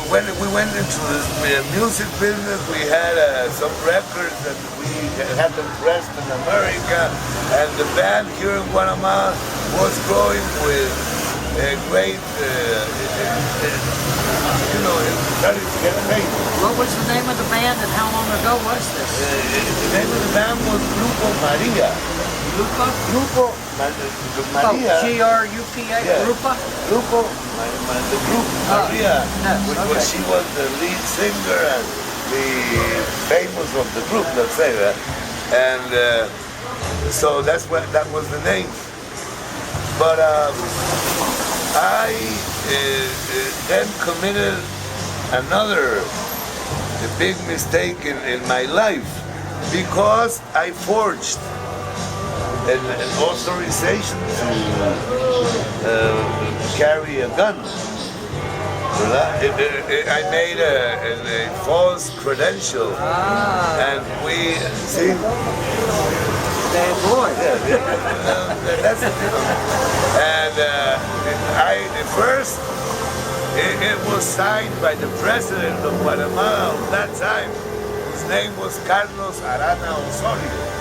When we went into the music business, we had some records that we had them pressed in America, and the band here in Guatemala was growing with a great, it started to get famous. What was the name of the band and how long ago was this? The name of the band was Grupo Maria. Grupo Maria. G-R-U-P-A, Yeah. Grupo? Grupo, the group Maria, yes, she was the lead singer and the famous of the group, let's say that. And so that was the name. But I then committed another big mistake in my life because I forged an authorization to carry a gun. I made a false credential, and we see. Bad boy. That's it. And it was signed by the president of Guatemala at that time. His name was Carlos Arana Osorio.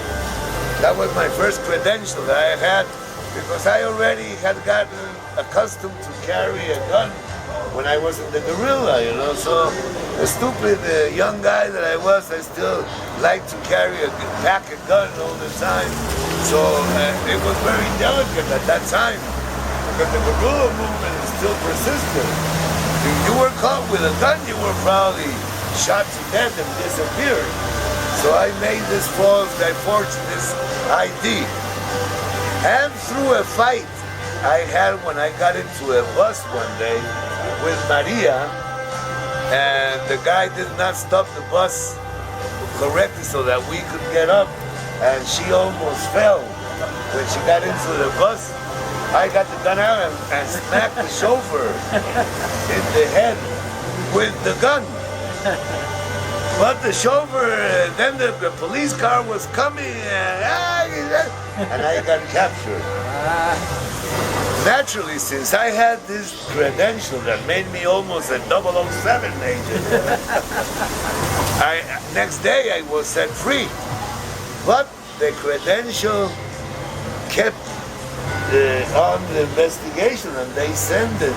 That was my first credential that I had because I already had gotten accustomed to carry a gun when I was in the guerrilla, So a stupid young guy that I was, I still liked to pack a gun all the time. So it was very delicate at that time because the guerrilla movement is still persistent. If you were caught with a gun, you were probably shot to death and disappeared. So I made this I forged this ID. And through a fight I had when I got into a bus one day with Maria, and the guy did not stop the bus correctly so that we could get up, and she almost fell. When she got into the bus, I got the gun out and smacked the chauffeur in the head with the gun. But the chauffeur, then the police car was coming, and I got captured. Naturally, since I had this credential that made me almost a 007 agent, next day I was set free. But the credential kept on the investigation, and they sent it.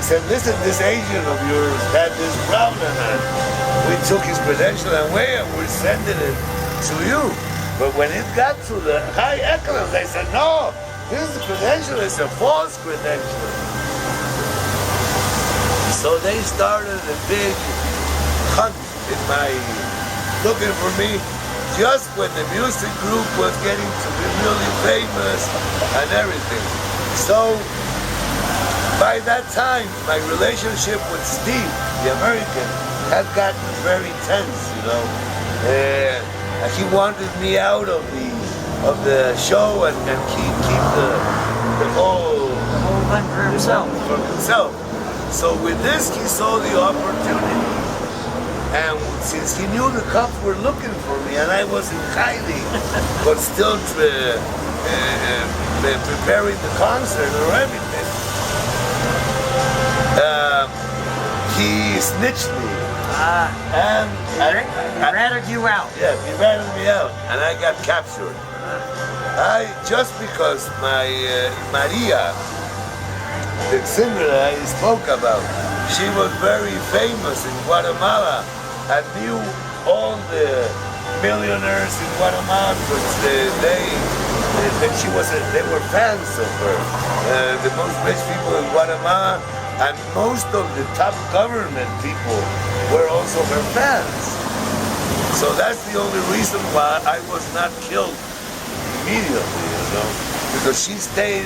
Said, listen, this agent of yours had this problem, and we took his credential and we're sending it to you. But when it got to the high echelons, they said, no, this credential is a false credential. So they started a big hunt looking for me, just when the music group was getting to be really famous and everything. So by that time, my relationship with Steve, the American, had gotten very tense, He wanted me out of the show and keep the whole thing for himself. So with this, he saw the opportunity. And since he knew the cops were looking for me, and I was in hiding, but still preparing the concert or everything, he snitched me. And he ratted you out. Yeah, he ratted me out, and I got captured. Just because my Maria, the singer that I spoke about, she was very famous in Guatemala and knew all the millionaires in Guatemala because they were fans of her. The most rich people in Guatemala and most of the top government people were also her fans. So that's the only reason why I was not killed immediately, because she stayed,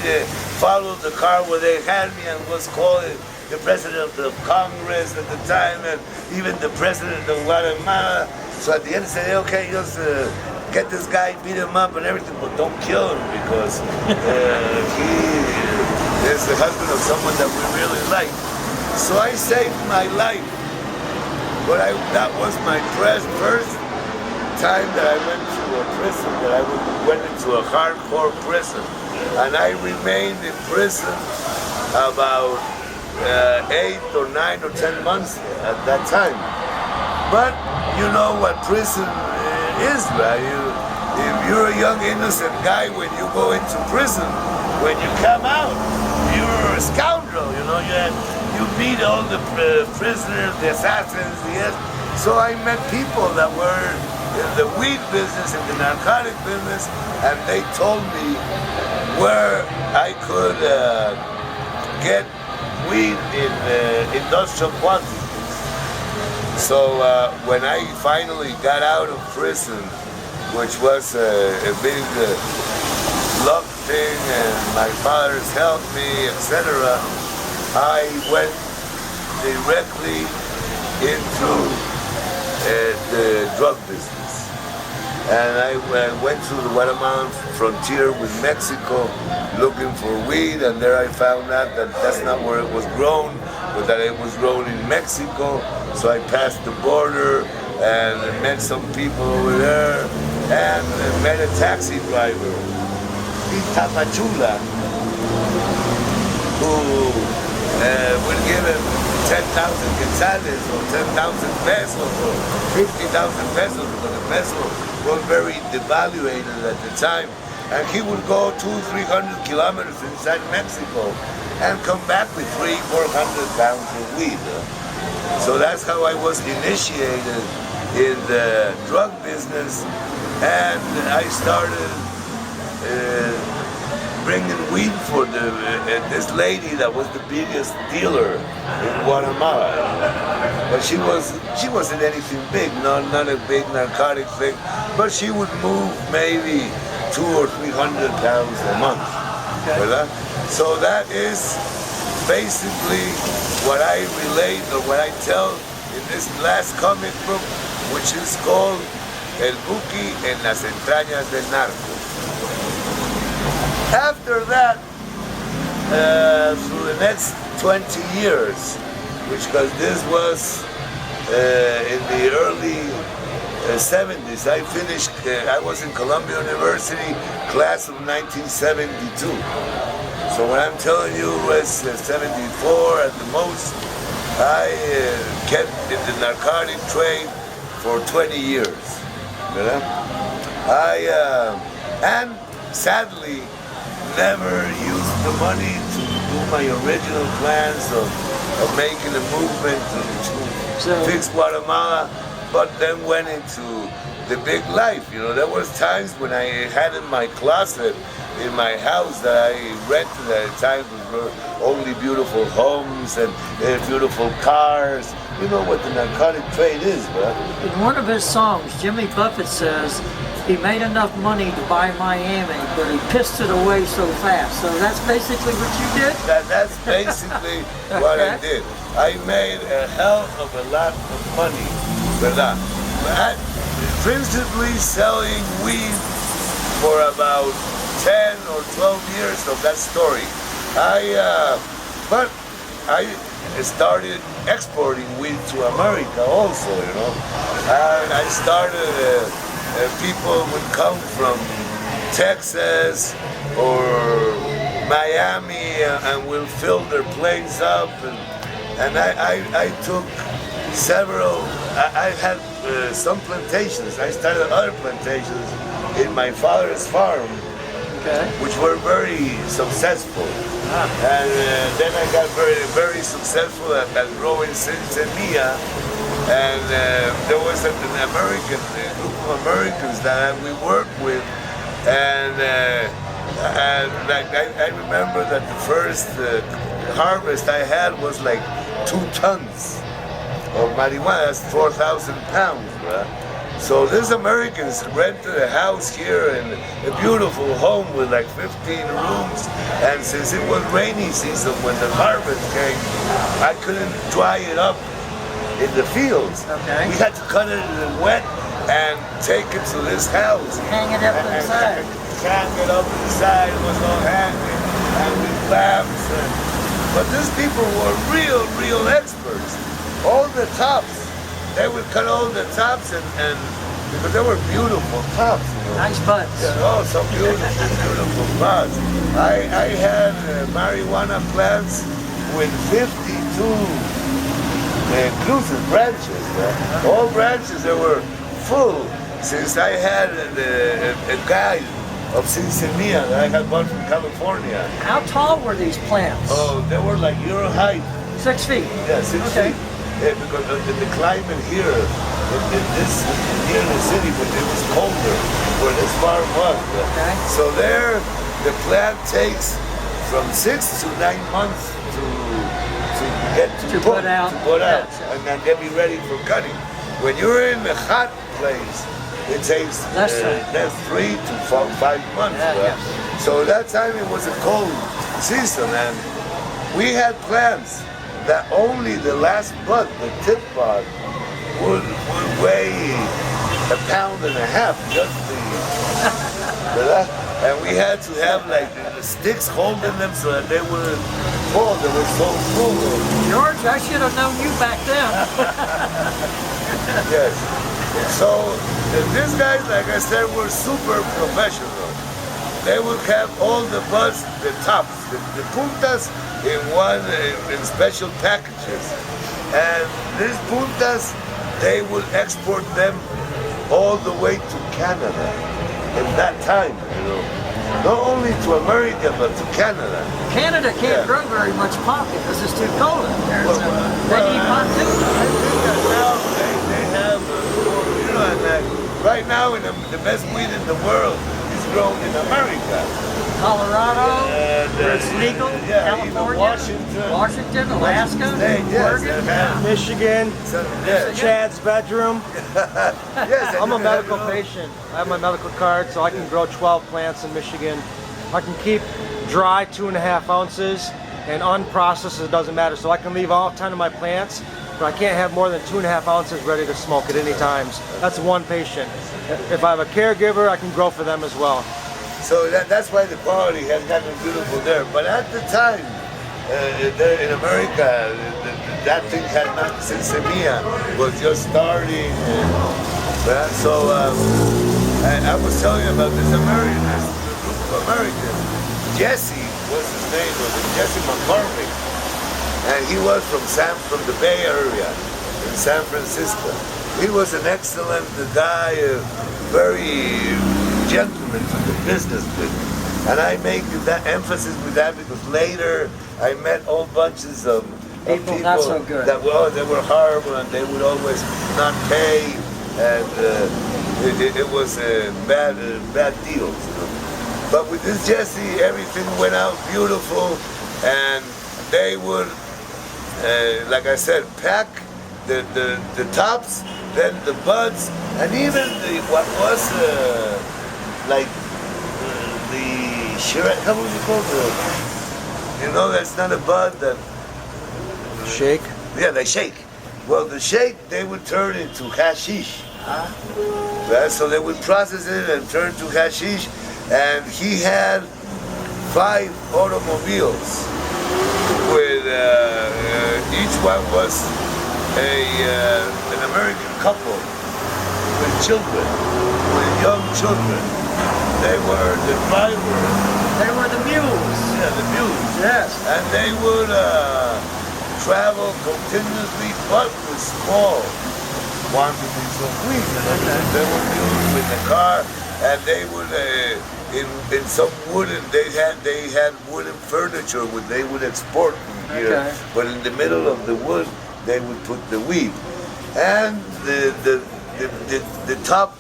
followed the car where they had me and was calling the president of Congress at the time and even the president of Guatemala. So at the end, they said, okay, just get this guy, beat him up and everything, but don't kill him because he is the husband of someone that we really like. So I saved my life, but that was my first time that I went to a prison, that I went into a hardcore prison. and I remained in prison about 8 or 9 or 10 months at that time. But you know what prison is, right? If you're a young innocent guy, when you go into prison, when you come out, you're a scoundrel. You know, you meet all the prisoners, the assassins, so I met people that were in the weed business, in the narcotic business, and they told me where I could get weed in industrial quantities. So when I finally got out of prison, which was a big luck thing, and my father's helped me, etc., I went directly into the drug business. And I went to the Guatemalan frontier with Mexico looking for weed, and there I found out that that's not where it was grown, but that it was grown in Mexico. So I passed the border and met some people over there, and met a taxi driver in Tapachula who would give him 10,000 quetzales or 10,000 pesos or 50,000 pesos, because the peso was very devaluated at the time. And he would go 200-300 kilometers inside Mexico and come back with 300-400 pounds of weed. So that's how I was initiated in the drug business, and I started bringing weed for this lady that was the biggest dealer in Guatemala. But she wasn't anything big, not a big narcotic thing, but she would move maybe 200 or 300 pounds a month. Okay. So that is basically what I relate, or what I tell in this last comic book, which is called El Buki en las entrañas del narco. After that, through the next 20 years, because this was in the early 70s, I finished, I was in Columbia University, class of 1972. So what I'm telling you was 74 at the most. I kept in the narcotic trade for 20 years. You know? And sadly, never used the money to do my original plans of making a movement to fix Guatemala, but then went into the big life. You know, there was times when I had in my closet in my house that I rented at times with only beautiful homes and beautiful cars. You know what the narcotic trade is, bro. In one of his songs, Jimmy Buffett says he made enough money to buy Miami, but he pissed it away so fast. So that's basically what you did? That's basically what I did. I made a hell of a lot of money, ¿verdad? But principally selling weed for about 10 or 12 years of that story. But I started exporting weed to America also, you know. I started, people would come from Texas or Miami and will fill their planes up, and I took several, I had some plantations. I started other plantations in my father's farm, which were very successful. And then I got very successful at growing semilla. And there was a group of Americans that we worked with, and I remember that the first harvest I had was like 2 tons of marijuana. That's 4,000 pounds, right? So these Americans rented a house here and a beautiful home with like 15 rooms. And since it was rainy season when the harvest came, I couldn't dry it up in the fields. We had to cut it in the wet and take it to this house. Hang it up inside. Hang it up inside. It was all hanging and with lamps. But these people were real experts. All the tops. They would cut all the tops and because they were beautiful tops. You know? Nice buds. Yeah, oh, some beautiful buds. I had marijuana plants with 52 inclusive branches. All branches that were full. Since I had a guy of Cincinnati that I had bought from California. How tall were these plants? Oh, they were like your height. 6 feet. Yeah, 6 Okay. feet. Yeah, because the climate here, here in the city, when it was colder, where this farm was. Okay. So there, the plant takes from 6 to 9 months to get to put out. Yes. and then get me ready for cutting. When you're in the hot place, it takes Less time. 3 to 5 months. Yeah, So that time it was a cold season, and we had plants that only the last bud, the tip bud, would weigh 1.5 pounds, just and we had to have like the sticks holding them so that they wouldn't fall. They were so full. George, I should have known you back then. Yes. So these guys, like I said, were super professional. They would have all the buds, the tops, the puntas in special packages. And these puntas, they would export them all the way to Canada in that time, you know. Not only to America, but to Canada. Canada can't grow very much pot because it's too cold up there. So they need pot too. I think that now they have, you know, and right now the best weed in the world is grown in America. Colorado, And, where it's legal, yeah, even California, Washington, Alaska, State, yes, Oregon. and, Michigan, so, yeah. Chad's bedroom. Yes, I'm a and- medical patient. I have my medical card, so I can grow 12 plants in Michigan. I can keep dry 2.5 ounces, and unprocessed, it doesn't matter. So I can leave all 10 of my plants, but I can't have more than 2.5 ounces ready to smoke at any times. That's one patient. If I have a caregiver, I can grow for them as well. So that's why the quality has gotten beautiful there. But at the time, there in America, that thing had not, Cincinnati was just starting. So I was telling you about this American, this group of Americans. Jesse was his name, Jesse McCormick. And he was from the Bay Area in San Francisco. He was an excellent guy, very gentleman to the business with. And I make that emphasis with that because later I met all bunches of people not so good. that they were horrible and they would always not pay, and it was bad deals. You know? But with this Jesse, everything went out beautiful, and they would, like I said, pack the tops, then the buds, and even what was like the shred, how would you call it? You know, that's not a bud, that Shake. yeah, they shake. Well, the shake they would turn into hashish. Right? So they would process it and turn to hashish, and he had 5 automobiles with each one was an American couple with children, with young children. They were the drivers. They were the mules. Yeah, the mules. Yes. And they would travel continuously, but with small quantities of weed. They would use with the car, and they would in some wooden. They had wooden furniture which they would export from here. Okay. But in the middle of the wood, they would put the weed, and the top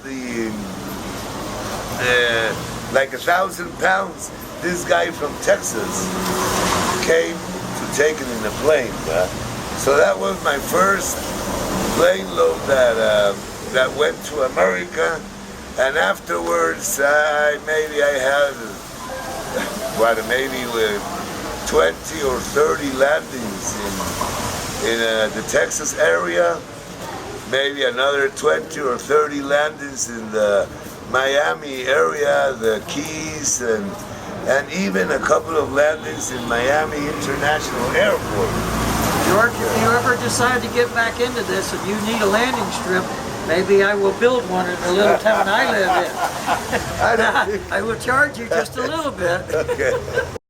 like 1,000 pounds. This guy from Texas came to take it in a plane. So that was my first plane load that went to America, and afterwards maybe I had maybe 20 or 30 landings in the Texas area, maybe another 20 or 30 landings in the Miami area, the Keys, and even a couple of landings in Miami International Airport. George, if you ever decide to get back into this and you need a landing strip, maybe I will build one in the little town I live in. I don't think. I will charge you just a little bit. Okay.